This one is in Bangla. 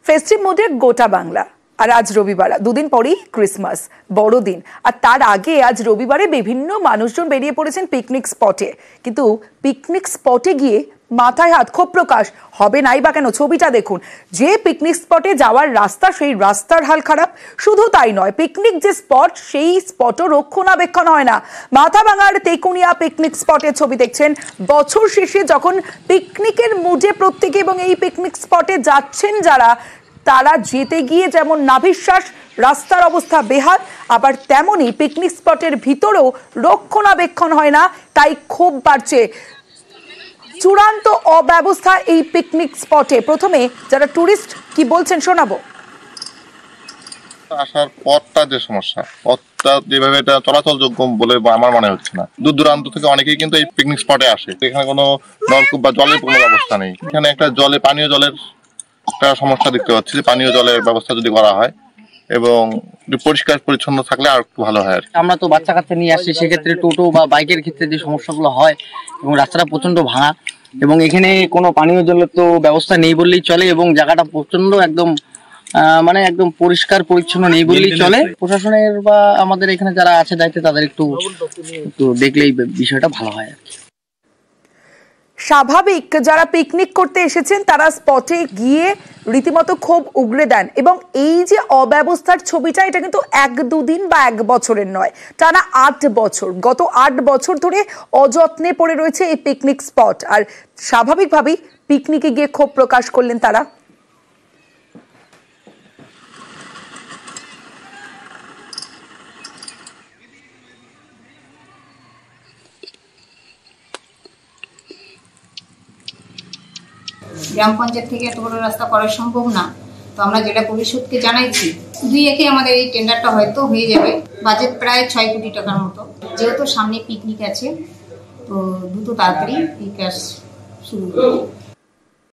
ফেস্টিভ মুডে গোটা বাংলা। আর আজ রবিবার, দুদিন পরেই ক্রিসমাস বড়দিন, আর তার আগে আজ রবিবারে বিভিন্ন মানুষজন বেরিয়ে পড়েছেন পিকনিক স্পটে। কিন্তু পিকনিক স্পটে গিয়ে মাথায় হাত ক্ষোভ প্রকাশ হবে নাই বা কেন? ছবিটা দেখুন, যে পিকনিক স্পটে যাওয়ার রাস্তা, সেই রাস্তার হাল খারাপ। শুধু তাই নয়, পিকনিক যে স্পট, সেই স্পটও রক্ষণাবেক্ষণ হয় না। মাথাভাঙার তেকুনিয়া পিকনিক স্পটের ছবি দেখছেন। বছর শেষে যখন পিকনিকের মুডে প্রত্যেকে এবং এই পিকনিক স্পটে যাচ্ছেন যারা, তারা যেতে গিয়ে যেমন নাভিশ্বাস, রাস্তার অবস্থা বেহাল, আবার তেমনই পিকনিক স্পটের ভিতরেও রক্ষণাবেক্ষণ হয় না, তাই ক্ষোভ বাড়ছে। চূড়ান্ত অব্যবস্থা এই পিকনিক স্পটে। প্রথমে যারা টুরিস্ট কি বলছেন শোনাবো। আসার পথটা যে সমস্যা, পথটা যেভাবে এটা চলাচলযোগ্য বলে আমার মনে হচ্ছে না। দূর দূরান্ত থেকে অনেকেই কিন্তু এই পিকনিক স্পটে আসে, এখানে কোনো নলকূপ বা জলের কোনো ব্যবস্থা নেই। এখানে একটা পানীয় জলের একটা সমস্যা দেখতে পাচ্ছি, যে পানীয় জলের ব্যবস্থা যদি করা হয় এবং পরিষ্কার পরিচ্ছন্ন থাকলে আর একটু ভালো হয়। আমরা তো বাচ্চা কাচ্চা নিয়ে আসছি, সেক্ষেত্রে টোটো বা বাইকের ক্ষেত্রে যে সমস্যাগুলো হয়, এবং রাস্তাটা প্রচন্ড ভাঙা, এবং এখানে কোনো পানীয় জলের তো ব্যবস্থা নেই বললেই চলে, এবং জায়গাটা প্রচন্ড একদম একদম পরিষ্কার পরিচ্ছন্ন নেই বললেই চলে। প্রশাসনের বা আমাদের এখানে যারা আছে দায়িত্বে, তাদের একটু দেখলেই বিষয়টা ভালো হয় আর কি। স্বাভাবিক, যারা পিকনিক করতে এসেছেন তারা স্পটে গিয়ে রীতিমতো ক্ষোভ উগরে দেন। এবং এই যে অব্যবস্থার ছবিটা, এটা কিন্তু 1-2 দিন বা 1 বছরের নয়, টানা 8 বছর। গত 8 বছর ধরে অযত্নে পড়ে রয়েছে এই পিকনিক স্পট। আর স্বাভাবিকভাবেই পিকনিকে গিয়ে ক্ষোভ প্রকাশ করলেন তারা। গ্রাম পঞ্চায়েত থেকে এত বড় রাস্তা করা সম্ভব না, তো আমরা জেলা পরিষদকে জানাইছি। 2-1 আমাদের এই টেন্ডারটা হয়তো হয়ে যাবে। বাজেট প্রায় 6 কোটি টাকার মতো। যেহেতু সামনে পিকনিক আছে, তো দ্রুত তাড়াতাড়ি এই কাজ শুরু করবে।